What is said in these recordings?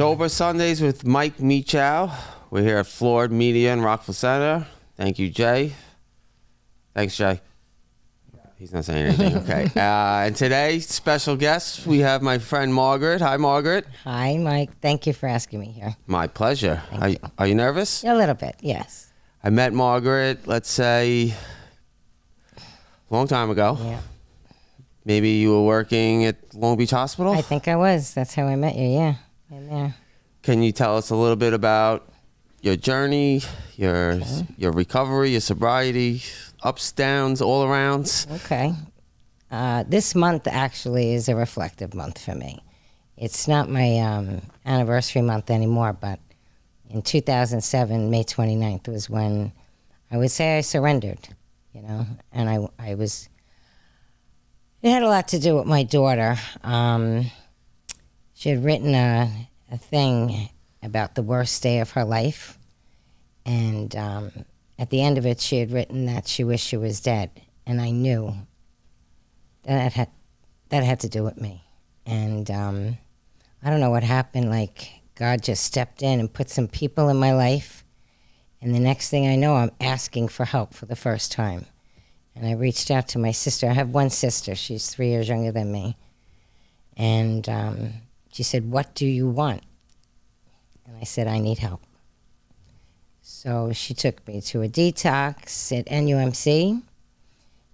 Sober Sundays with Mike Mechow. We're here at Flawed Media in Rockville Center. Thank you, Jay. Thanks, Jay. He's not saying anything. Okay. And today, special guest, we have my friend Margaret. Hi, Margaret. Hi, Mike. Thank you for asking me here. My pleasure. Thank you. Are you nervous? A little bit, yes. I met Margaret, let's say, a long time ago. Yeah. Maybe you were working at Long Beach Hospital? I think I was. That's how I met you, yeah. In there. Can you tell us a little bit about your journey, your recovery, your sobriety, ups, downs, all arounds? Okay. This month actually is a reflective month for me. It's not my anniversary month anymore, but in 2007, May 29th was when I would say I surrendered, you know, and I was, it had a lot to do with my daughter. She had written a thing about the worst day of her life, and at the end of it, she had written that she wished she was dead, and I knew that had to do with me. And I don't know what happened, like God just stepped in and put some people in my life, and the next thing I know, I'm asking for help for the first time. And I reached out to my sister. I have one sister. She's 3 years younger than me. And she said, "What do you want?" And I said, "I need help." So she took me to a detox at NUMC.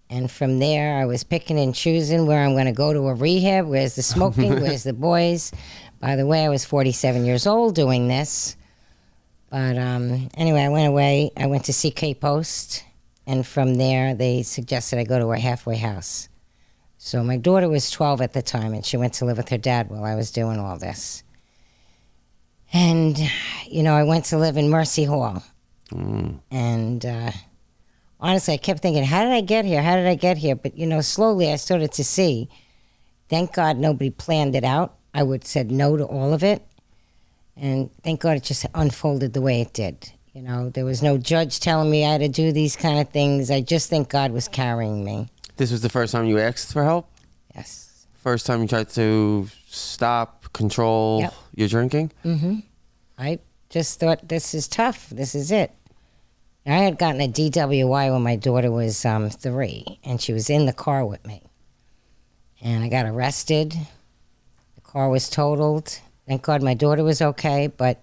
And from there, I was picking and choosing where I'm going to go to a rehab. Where's the smoking? Where's the boys? By the way, I was 47 years old doing this. But anyway, I went away. I went to CK Post. And from there, they suggested I go to a halfway house. So my daughter was 12 at the time, and she went to live with her dad while I was doing all this. And, you know, I went to live in Mercy Hall. And honestly, I kept thinking, how did I get here? How did I get here? But, you know, slowly I started to see, thank God nobody planned it out. I would said no to all of it. And thank God it just unfolded the way it did. You know, there was no judge telling me I had to do these kind of things. I just think God was carrying me. This was the first time you asked for help? Yes. First time you tried to stop, control your drinking? Mm-hmm. I just thought, this is tough. This is it. I had gotten a DWI when my daughter was 3, and she was in the car with me. And I got arrested. The car was totaled. Thank God my daughter was okay, but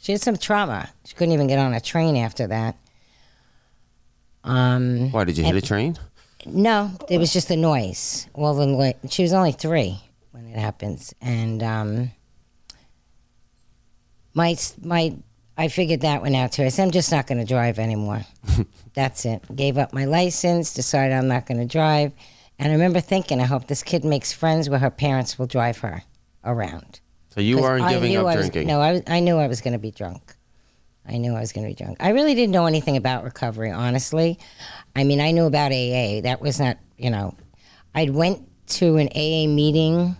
she had some trauma. She couldn't even get on a train after that. Why, did you hit a train? No, it was just the noise. She was only 3 when it happens. And I figured that one out too. I said, I'm just not going to drive anymore. That's it. Gave up my license, decided I'm not going to drive. And I remember thinking, I hope this kid makes friends where her parents will drive her around. So you weren't giving up drinking? No, I knew I was going to be drunk. I really didn't know anything about recovery, honestly. I mean, I knew about AA. That was not, you know. I went to an AA meeting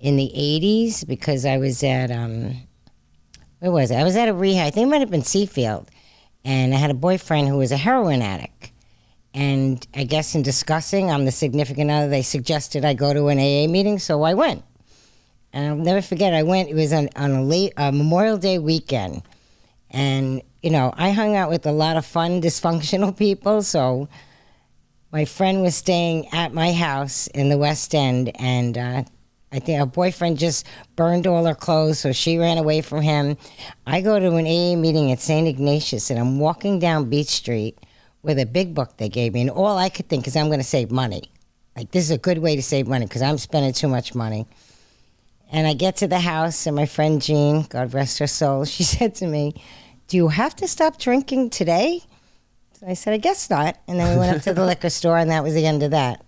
in the 80s because I was at, where was it? I was at a rehab. I think it might have been Seafield. And I had a boyfriend who was a heroin addict. And I guess in discussing, I'm the significant other, they suggested I go to an AA meeting, so I went. And I'll never forget, I went, it was on a Memorial Day weekend. And, you know, I hung out with a lot of fun, dysfunctional people. So my friend was staying at my house in the West End. And I think her boyfriend just burned all her clothes, so she ran away from him. I go to an AA meeting at St. Ignatius, and I'm walking down Beach Street with a big book they gave me. And all I could think is I'm going to save money. Like, this is a good way to save money because I'm spending too much money. And I get to the house, and my friend Jean, God rest her soul, she said to me, "Do you have to stop drinking today?" So I said, "I guess not." And then we went up to the liquor store, and that was the end of that.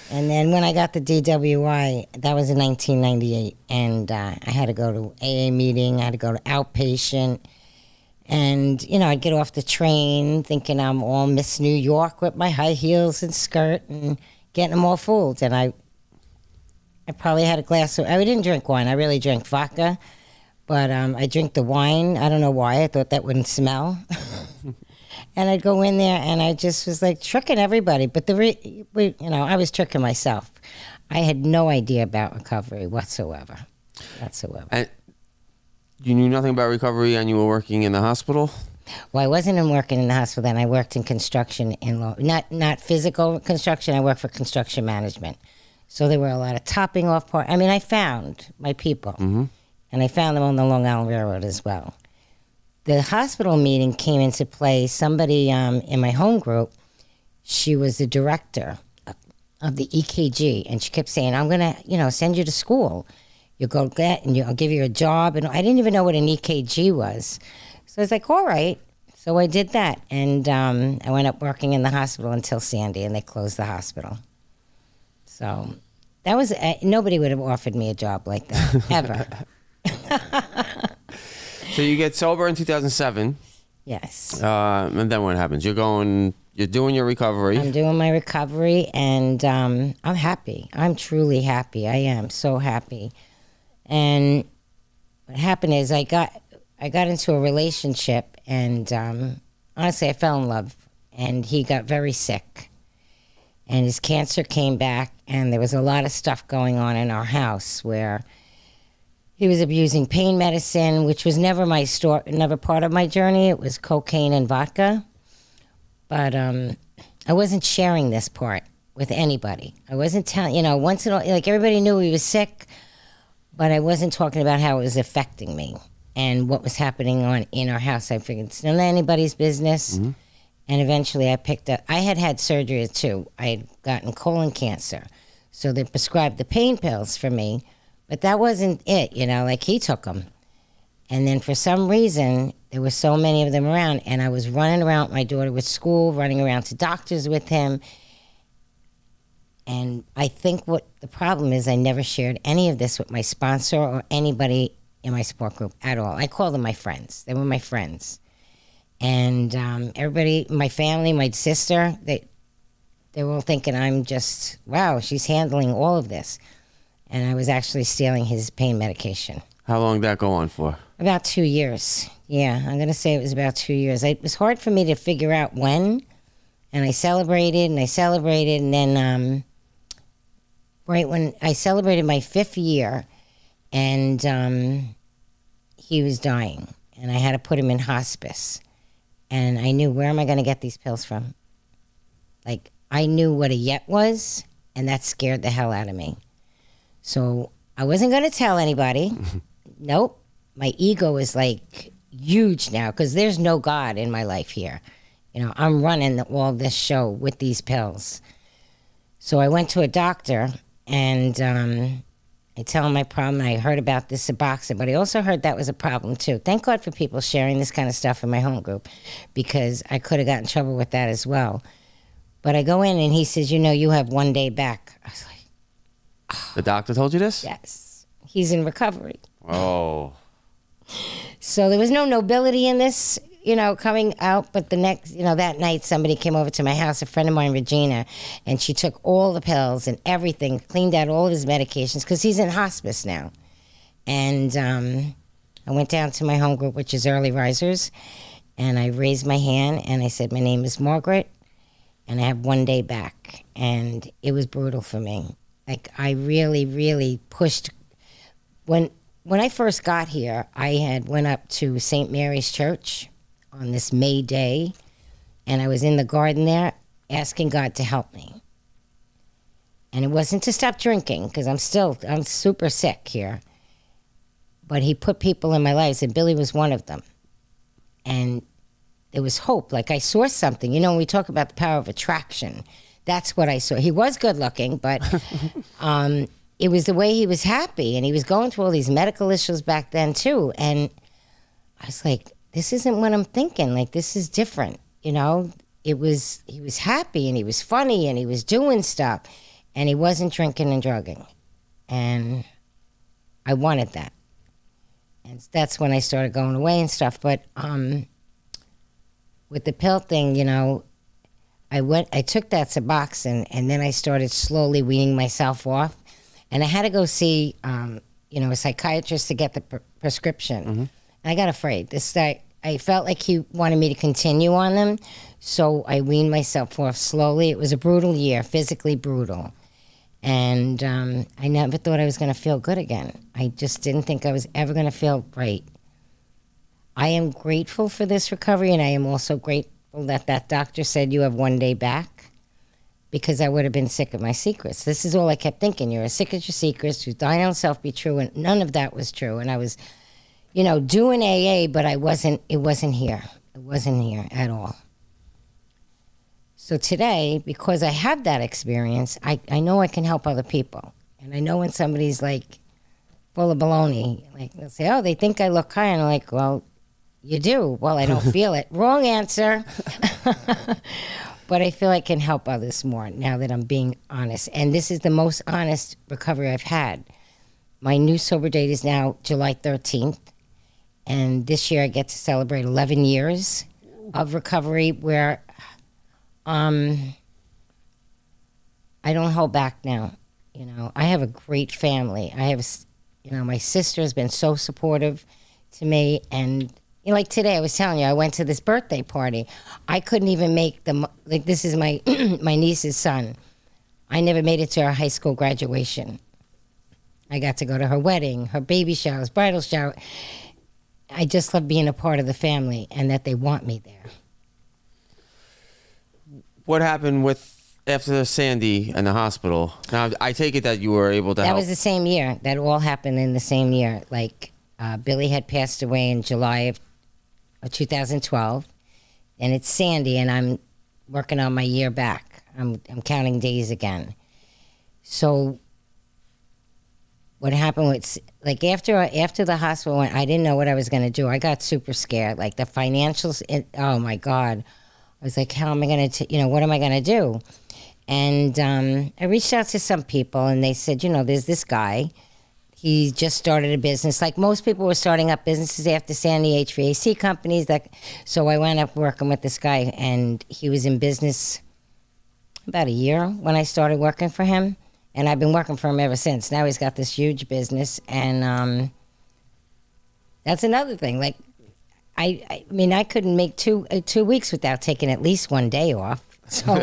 And then when I got the DWI, that was in 1998, and I had to go to AA meeting, I had to go to outpatient, and, you know, I'd get off the train thinking I'm all Miss New York with my high heels and skirt and getting them all fooled, and I probably had a glass of, I didn't drink wine, I really drank vodka, but I drink the wine, I don't know why, I thought that wouldn't smell. And I'd go in there, and I just was like tricking everybody. But I was tricking myself. I had no idea about recovery whatsoever. And You knew nothing about recovery and you were working in the hospital? Well, I wasn't working in the hospital then. I worked in construction not physical construction. I worked for construction management. So there were a lot of topping off part. I mean, I found my people, and I found them on the Long Island Railroad as well. The hospital meeting came into play. Somebody in my home group, she was the director of the EKG, and she kept saying, "I'm gonna, send you to school. You go get, and I'll give you a job." And I didn't even know what an EKG was. So I was like, all right. So I did that. And I went up working in the hospital until Sandy, and they closed the hospital. So that was, nobody would have offered me a job like that, ever. So you get sober in 2007. Yes. And then what happens? You're doing your recovery. I'm doing my recovery, and I'm happy. I'm truly happy. I am so happy. And what happened is I got into a relationship, and honestly, I fell in love, and he got very sick, and his cancer came back, and there was a lot of stuff going on in our house where he was abusing pain medicine, which was never never part of my journey. It was cocaine and vodka, but I wasn't sharing this part with anybody. I wasn't telling, once in a while, like everybody knew he was sick, but I wasn't talking about how it was affecting me and what was happening in our house. I figured it's none of anybody's business. Mm-hmm. And eventually I had surgery too. I had gotten colon cancer. So they prescribed the pain pills for me, but that wasn't it, like he took them. And then for some reason, there were so many of them around, and I was running around, my daughter with school, running around to doctors with him. And I think what the problem is, I never shared any of this with my sponsor or anybody in my support group at all. I call them my friends. They were my friends. And everybody, my family, my sister, they were all thinking I'm just, wow, she's handling all of this. And I was actually stealing his pain medication. How long did that go on for? About 2 years. Yeah, I'm going to say it was about 2 years. It was hard for me to figure out when. And I celebrated, and then right when I celebrated my 5th year, and he was dying, and I had to put him in hospice. And I knew, where am I going to get these pills from? Like, I knew what a yet was, and that scared the hell out of me. So I wasn't going to tell anybody. Nope. My ego is like huge now because there's no God in my life here. I'm running all this show with these pills. So I went to a doctor, and I tell him my problem. I heard about this Suboxone, but I also heard that was a problem too. Thank God for people sharing this kind of stuff in my home group, because I could have gotten in trouble with that as well. But I go in, and he says, you have 1 day back. I was like, oh. The doctor told you this? Yes. He's in recovery. Oh. So there was no nobility in this, coming out. But the next, that night, somebody came over to my house, a friend of mine, Regina, and she took all the pills and everything, cleaned out all of his medications, because he's in hospice now. And I went down to my home group, which is Early Risers, and I raised my hand, and I said, my name is Margaret, and I have 1 day back. And it was brutal for me. Like, I really, really pushed. When I first got here, I had went up to St. Mary's Church on this May day, and I was in the garden there asking God to help me. And it wasn't to stop drinking, because I'm super sick here. But he put people in my life, and Billy was one of them. And there was hope. Like, I saw something. When we talk about the power of attraction, that's what I saw. He was good looking, but it was the way he was happy, and he was going through all these medical issues back then too. And I was like, this isn't what I'm thinking. Like, this is different. He was happy, and he was funny, and he was doing stuff, and he wasn't drinking and drugging. And I wanted that. And that's when I started going away and stuff. But with the pill thing, I took that Suboxone, and then I started slowly weaning myself off. And I had to go see, a psychiatrist to get the prescription. Mm-hmm. I got afraid. I felt like he wanted me to continue on them, so I weaned myself off slowly. It was a brutal year, physically brutal. And I never thought I was going to feel good again. I just didn't think I was ever going to feel right. I am grateful for this recovery, and I am also grateful that doctor said you have 1 day back, because I would have been sick of my secrets. This is all I kept thinking. You're as sick as your secrets. You die on self be true, and none of that was true. And I was, doing AA, but it wasn't here. It wasn't here at all. So today, because I have that experience, I know I can help other people. And I know when somebody's like full of baloney, like they'll say, oh, they think I look high. And I'm like, well, you do. Well, I don't feel it. Wrong answer. But I feel I can help others more now that I'm being honest. And this is the most honest recovery I've had. My new sober date is now July 13th. And this year I get to celebrate 11 years of recovery where I don't hold back now. I have a great family. I have, my sister has been so supportive to me. And like today, I was telling you, I went to this birthday party. I couldn't even make this is my my niece's son. I never made it to her high school graduation. I got to go to her wedding, her baby showers, bridal shower. I just love being a part of the family and that they want me there. What happened after Sandy and the hospital? Now, I take it that you were able to help. That was the same year. That all happened in the same year. Like, Billy had passed away in July of 2012, and it's Sandy, and I'm working on my year back. I'm counting days again. So what happened was, like, after the hospital went, I didn't know what I was going to do. I got super scared. Like, the financials, oh my God. I was like, how am I going to, what am I going to do? And I reached out to some people, and they said, there's this guy. He just started a business. Like most people were starting up businesses after Sandy, HVAC companies. So I wound up working with this guy, and he was in business about a year when I started working for him. And I've been working for him ever since. Now he's got this huge business, and that's another thing. Like, I mean, I couldn't make 2 weeks without taking at least 1 day off. So,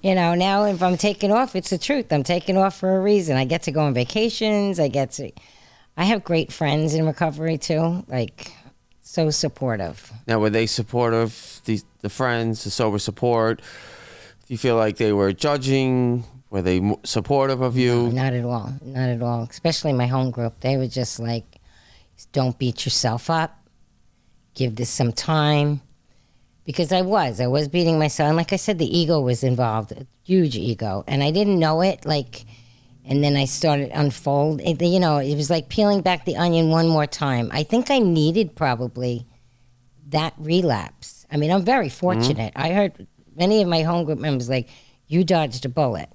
now if I'm taking off, it's the truth. I'm taking off for a reason. I get to go on vacations. I have great friends in recovery too. Like, so supportive. Now, were they supportive, the friends, the sober support? Do you feel like they were judging? Were they supportive of you? No, not at all. Not at all. Especially my home group. They were just like, don't beat yourself up. Give this some time. Because I was beating myself. And like I said, the ego was involved, a huge ego. And I didn't know it. And then I started unfold. It was like peeling back the onion one more time. I think I needed probably that relapse. I mean, I'm very fortunate. I heard many of my home group members like, you dodged a bullet.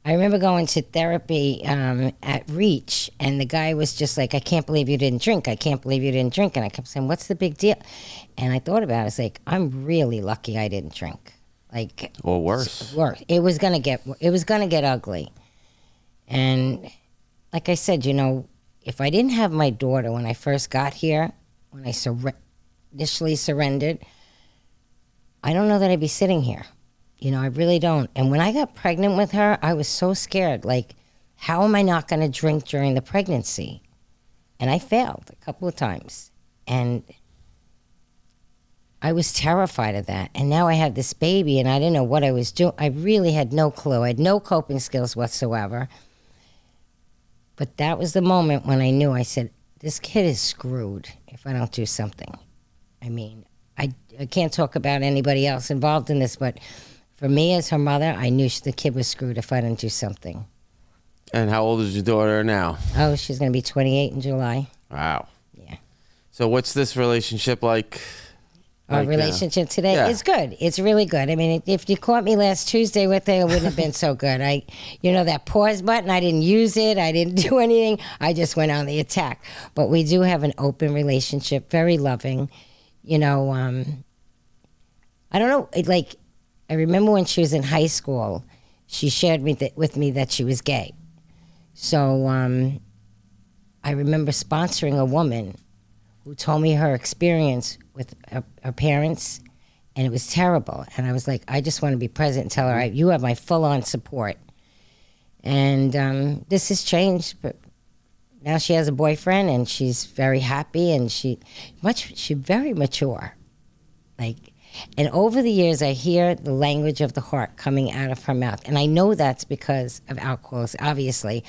I remember going to therapy at Reach, and the guy was just like, I can't believe you didn't drink. I can't believe you didn't drink. And I kept saying, what's the big deal? And I thought about it. I was like, I'm really lucky I didn't drink. Like, or worse. Worse. It was gonna get ugly. And like I said, if I didn't have my daughter when I first got here, when I initially surrendered, I don't know that I'd be sitting here. I really don't. And when I got pregnant with her, I was so scared. Like, how am I not going to drink during the pregnancy? And I failed a couple of times. And I was terrified of that. And now I have this baby, and I didn't know what I was doing. I really had no clue. I had no coping skills whatsoever. But that was the moment when I knew. I said, this kid is screwed if I don't do something. I mean, I can't talk about anybody else involved in this, but for me as her mother, I knew the kid was screwed if I didn't do something. And how old is your daughter now? Oh, she's going to be 28 in July. Wow. Yeah. So what's this relationship like? Our relationship today is good. It's really good. I mean, if you caught me last Tuesday with it, it wouldn't have been so good. That pause button, I didn't use it. I didn't do anything. I just went on the attack. But we do have an open relationship, very loving. I don't know, I remember when she was in high school, she shared with me that she was gay. So I remember sponsoring a woman who told me her experience with her parents, and it was terrible. And I was like, I just want to be present and tell her, you have my full-on support. And this has changed, but now she has a boyfriend, and she's very happy, and she's very mature. Like, and over the years, I hear the language of the heart coming out of her mouth, and I know that's because of Alcoholics. Obviously,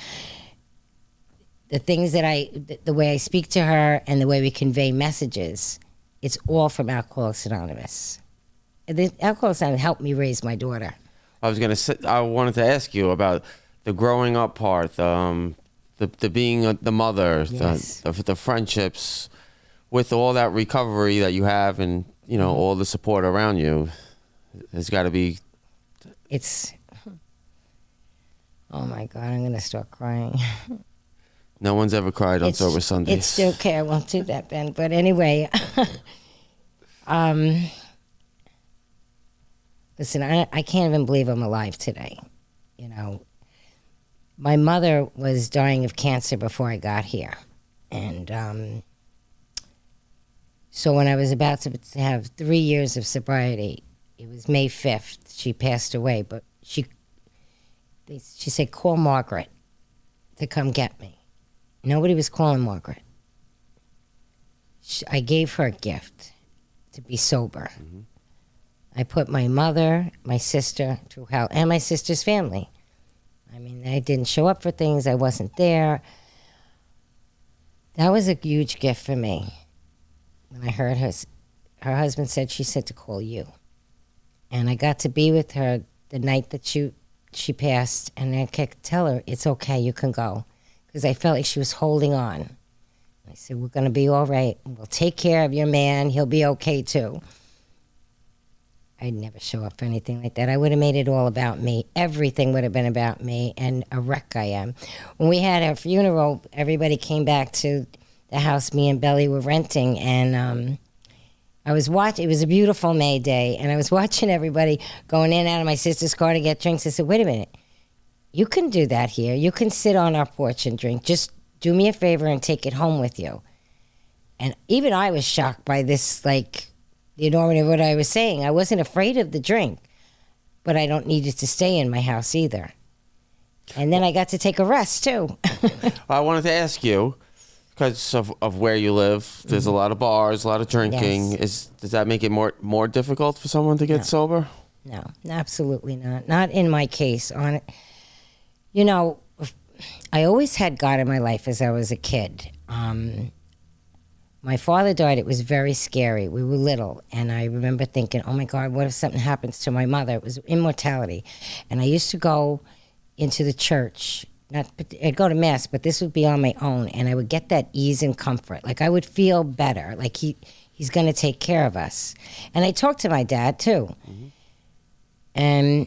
the things that the way I speak to her and the way we convey messages, it's all from Alcoholics Anonymous. The Alcoholics Anonymous helped me raise my daughter. I wanted to ask you about the growing up part, the being the mother, Yes. the friendships, with all that recovery that you have, and all the support around you. It's got to be. It's. Oh my God! I'm gonna start crying. No one's ever cried on Sober Sundays. It's okay. I won't do that, Ben. But anyway, listen, I can't even believe I'm alive today. My mother was dying of cancer before I got here. And so when I was about to have 3 years of sobriety, it was May 5th, she passed away. But she said, call Margaret to come get me. Nobody was calling Margaret. I gave her a gift to be sober. Mm-hmm. I put my mother, my sister through hell, and my sister's family. I mean, I didn't show up for things. I wasn't there. That was a huge gift for me. When I heard her husband she said to call you. And I got to be with her the night that she passed, and I could tell her, it's okay, you can go. Because I felt like she was holding on. I said, we're going to be all right. We'll take care of your man. He'll be okay, too. I'd never show up for anything like that. I would have made it all about me. Everything would have been about me, and a wreck I am. When we had our funeral, everybody came back to the house me and Belly were renting, and I was watching. It was a beautiful May day, and I was watching everybody going in and out of my sister's car to get drinks. I said, wait a minute. You can do that here. You can sit on our porch and drink. Just do me a favor and take it home with you. And even I was shocked by this, like, the enormity of what I was saying. I wasn't afraid of the drink, but I don't need it to stay in my house either. And then I got to take a rest, too. I wanted to ask you, because of where you live, there's a lot of bars, a lot of drinking. Yes. Does that make it more difficult for someone to get sober? No, absolutely not. Not in my case. I always had God in my life as I was a kid. My father died. It was very scary. We were little, and I remember thinking, oh my God, what if something happens to my mother? It was immortality. And I used to go into the church. I'd go to Mass, but this would be on my own, and I would get that ease and comfort. Like, I would feel better, like he's going to take care of us. And I talked to my dad, too. Mm-hmm. And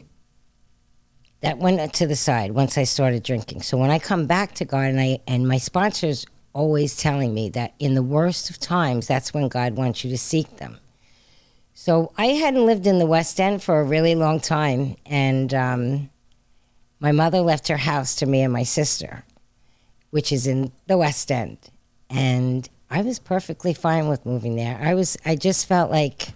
that went to the side once I started drinking. So when I come back to God, and my sponsor's always telling me that in the worst of times, that's when God wants you to seek them. So I hadn't lived in the West End for a really long time, and my mother left her house to me and my sister, which is in the West End. And I was perfectly fine with moving there. I just felt like,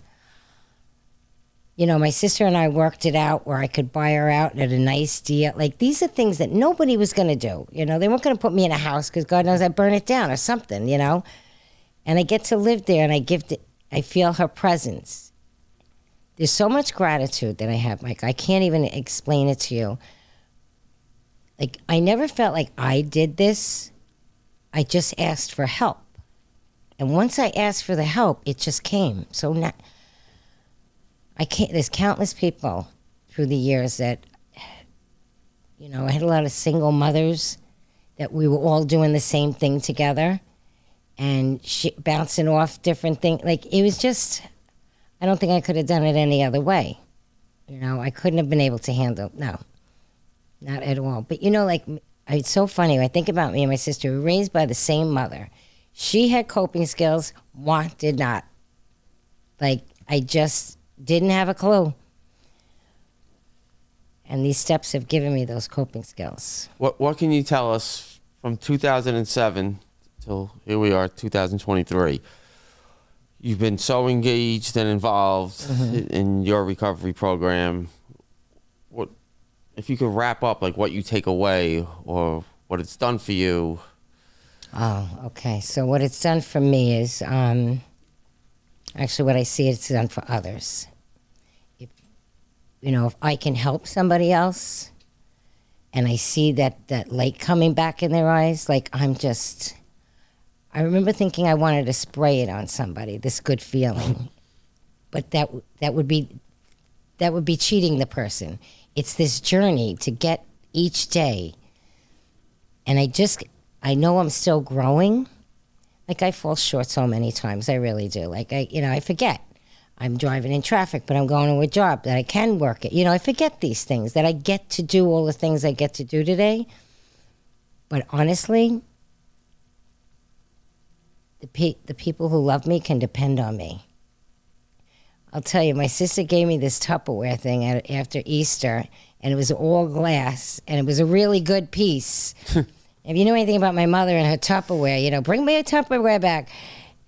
my sister and I worked it out where I could buy her out at a nice deal. Like, these are things that nobody was going to do. They weren't going to put me in a house because God knows I'd burn it down or something, And I get to live there, and I feel her presence. There's so much gratitude that I have, Mike. I can't even explain it to you. Like, I never felt like I did this. I just asked for help. And once I asked for the help, it just came. So now, there's countless people through the years that, I had a lot of single mothers that we were all doing the same thing together and bouncing off different things. Like, it was just, I don't think I could have done it any other way. I couldn't have been able to handle, no, not at all. But, it's so funny. I think about me and my sister, we were raised by the same mother. She had coping skills, Juan did not. Like, I just didn't have a clue. And these steps have given me those coping skills. What can you tell us from 2007 till here we are, 2023? You've been so engaged and involved in your recovery program. What, if you could wrap up, like, what you take away or what it's done for you? Oh, okay. So what it's done for me is, actually what I see it's done for others. If, if I can help somebody else and I see that light coming back in their eyes, like I remember thinking I wanted to spray it on somebody, this good feeling. But that would be cheating the person. It's this journey to get each day. And I know I'm still growing. Like I fall short so many times. I really do. Like I forget. I'm driving in traffic, but I'm going to a job that I can work at. I forget these things, that I get to do all the things I get to do today. But honestly, the people who love me can depend on me. I'll tell you, my sister gave me this Tupperware thing after Easter, and it was all glass, and it was a really good piece. If you know anything about my mother and her Tupperware, bring me a Tupperware back.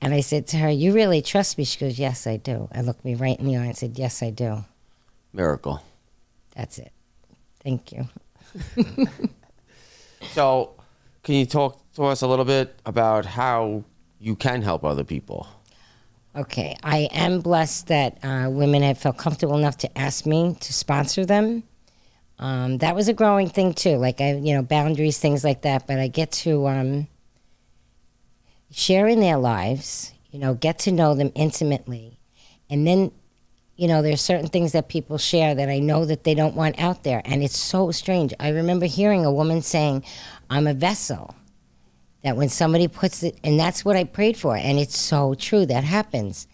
And I said to her, you really trust me? She goes, yes, I do. I looked me right in the eye and said, yes, I do. Miracle. That's it. Thank you. So, can you talk to us a little bit about how you can help other people? Okay. I am blessed that women have felt comfortable enough to ask me to sponsor them. That was a growing thing, too. Like, boundaries, things like that. But I get to share in their lives, get to know them intimately. And then, there's certain things that people share that I know that they don't want out there. And it's so strange. I remember hearing a woman saying, I'm a vessel. That when somebody puts it, and that's what I prayed for. And it's so true. That happens.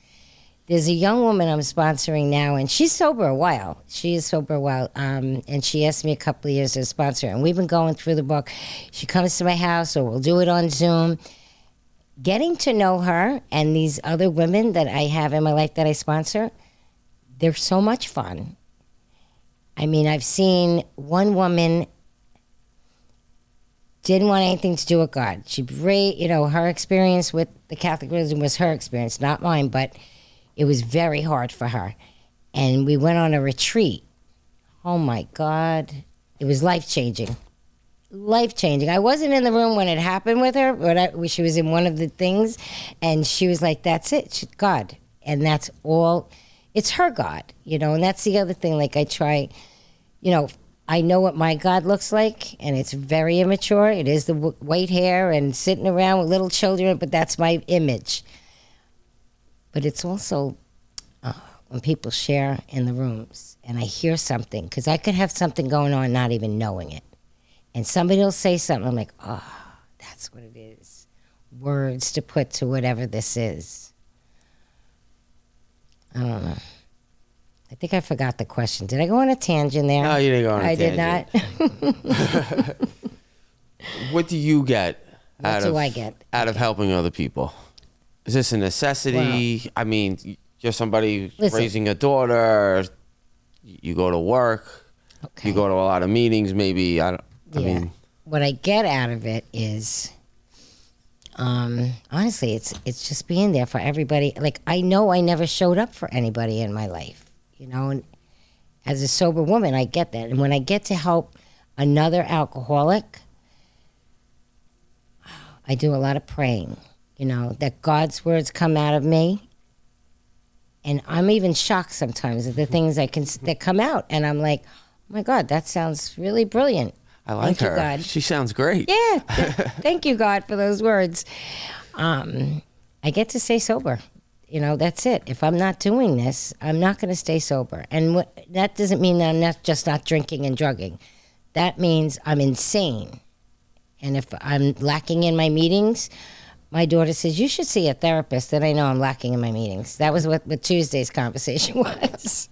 There's a young woman I'm sponsoring now, and she's sober a while. She is sober a while. And she asked me a couple of years to sponsor her. And we've been going through the book. She comes to my house, or we'll do it on Zoom. Getting to know her and these other women that I have in my life that I sponsor, they're so much fun. I mean, I've seen one woman didn't want anything to do with God. Her experience with the Catholic religion was her experience, not mine, but it was very hard for her. And we went on a retreat. Oh my God. It was life-changing. Life-changing. I wasn't in the room when it happened with her, but she was in one of the things, and she was like, that's it, God. And that's all, it's her God, and that's the other thing. Like I try, I know what my God looks like, and it's very immature. It is the white hair and sitting around with little children, but that's my image. But it's also when people share in the rooms, and I hear something, because I could have something going on not even knowing it. And somebody will say something, I'm like, oh, that's what it is. Words to put to whatever this is. I don't know. I think I forgot the question. Did I go on a tangent there? No, you didn't go on a tangent. I did not. What do you get out of helping other people? Is this a necessity? Well, I mean, you're somebody raising a daughter. You go to work. Okay. You go to a lot of meetings, maybe. I mean, what I get out of it is, honestly, it's just being there for everybody. Like, I know I never showed up for anybody in my life, and as a sober woman, I get that. And when I get to help another alcoholic, I do a lot of praying, that God's words come out of me. And I'm even shocked sometimes at the things that come out. And I'm like, oh my God, that sounds really brilliant. I like her. God. She sounds great. Yeah. Thank you, God, for those words. I get to stay sober. That's it. If I'm not doing this, I'm not going to stay sober. And that doesn't mean that I'm not drinking and drugging. That means I'm insane. And if I'm lacking in my meetings, my daughter says, you should see a therapist. Then I know I'm lacking in my meetings. That was what Tuesday's conversation was.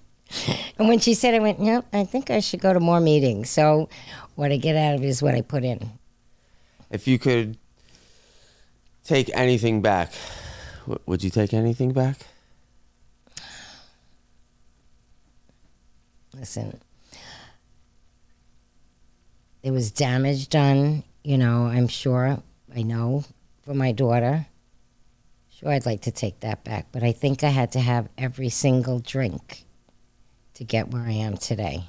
And when she said, I went, no, I think I should go to more meetings. So what I get out of it is what I put in. If you could take anything back, would you take anything back? Listen, there was damage done, I'm sure, I know, for my daughter. Sure, I'd like to take that back. But I think I had to have every single drink to get where I am today.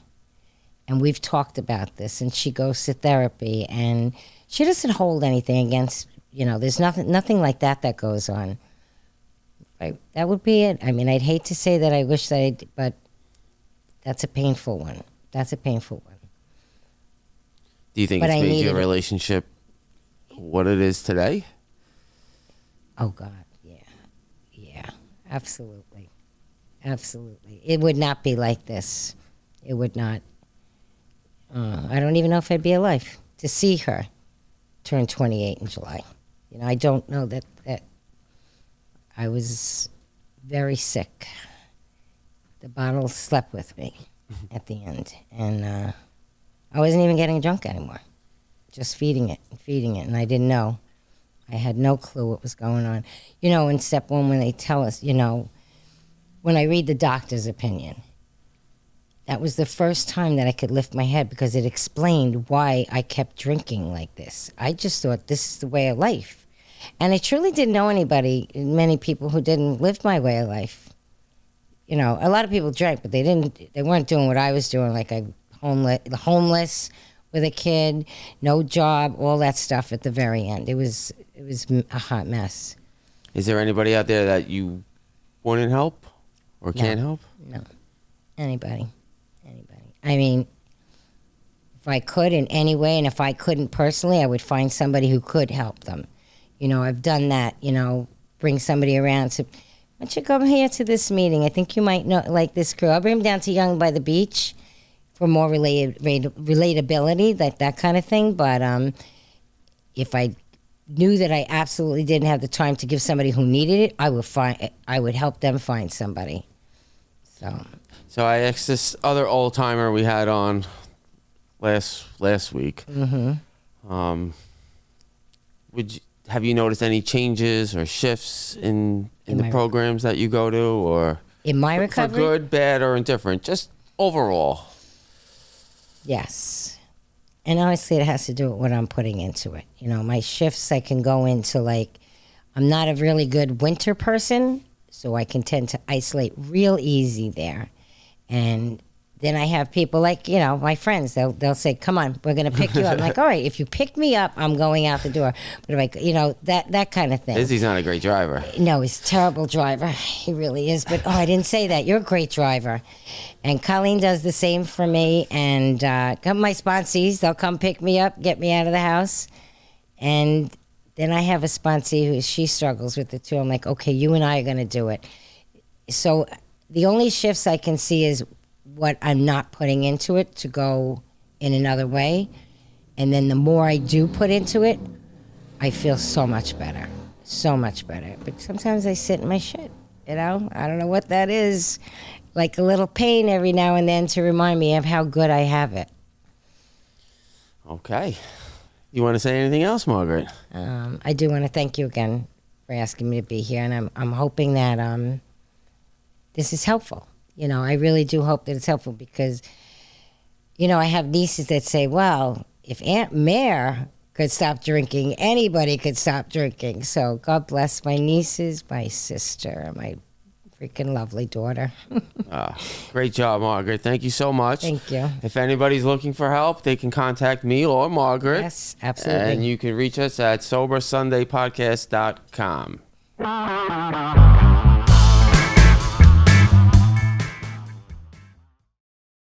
And we've talked about this, and she goes to therapy, and she doesn't hold anything against, there's nothing like that goes on. That would be it. I mean, I'd hate to say that I wish that I did, but that's a painful one. That's a painful one. Do you think it's made your relationship what it is today? Oh, God, yeah. Yeah, absolutely. Absolutely. It would not be like this. It would not. I don't even know if I'd be alive to see her turn 28 in July. I don't know that I was very sick. The bottle slept with me at the end. And I wasn't even getting drunk anymore. Just feeding it. And I didn't know. I had no clue what was going on. In step one, when they tell us, when I read the doctor's opinion, that was the first time that I could lift my head because it explained why I kept drinking like this. I just thought this is the way of life. And I truly didn't know many people who didn't live my way of life. A lot of people drank, but they weren't doing what I was doing, like homeless with a kid, no job, all that stuff at the very end. It was a hot mess. Is there anybody out there that you wouldn't help or can't help? No. Anybody. I mean, if I could in any way, and if I couldn't personally, I would find somebody who could help them. I've done that, bring somebody around to, why don't you come here to this meeting? I think you might know, like this crew. I'll bring them down to Young by the Beach for more relatability, like that kind of thing. But if I knew that I absolutely didn't have the time to give somebody who needed it, I would help them find somebody. So I asked this other old timer we had on last week. Mm-hmm. Have you noticed any changes or shifts in the programs that you go to, or in my recovery? For good, bad, or indifferent, just overall? Yes. And honestly, it has to do with what I'm putting into it. My shifts, I can go into, I'm not a really good winter person, so I can tend to isolate real easy there. And then I have people like, my friends, they'll say, come on, we're going to pick you up. I'm like, all right, if you pick me up, I'm going out the door. But if that kind of thing. Izzy's not a great driver. No, he's a terrible driver. He really is. But, I didn't say that. You're a great driver. And Colleen does the same for me. And my sponsees, they'll come pick me up, get me out of the house. And then I have a sponsee she struggles with it too. I'm like, okay, you and I are going to do it. So the only shifts I can see is what I'm not putting into it to go in another way. And then the more I do put into it, I feel so much better. So much better. But sometimes I sit in my shit, I don't know what that is. Like a little pain every now and then to remind me of how good I have it. Okay. You want to say anything else, Margaret? I do want to thank you again for asking me to be here. And I'm hoping that this is helpful. I really do hope that it's helpful because, I have nieces that say, well, if Aunt Mare could stop drinking, anybody could stop drinking. So God bless my nieces, my sister, my freaking lovely daughter. Great job, Margaret. Thank you so much. Thank you. If anybody's looking for help, they can contact me or Margaret. Yes, absolutely. And you can reach us at SoberSundayPodcast.com.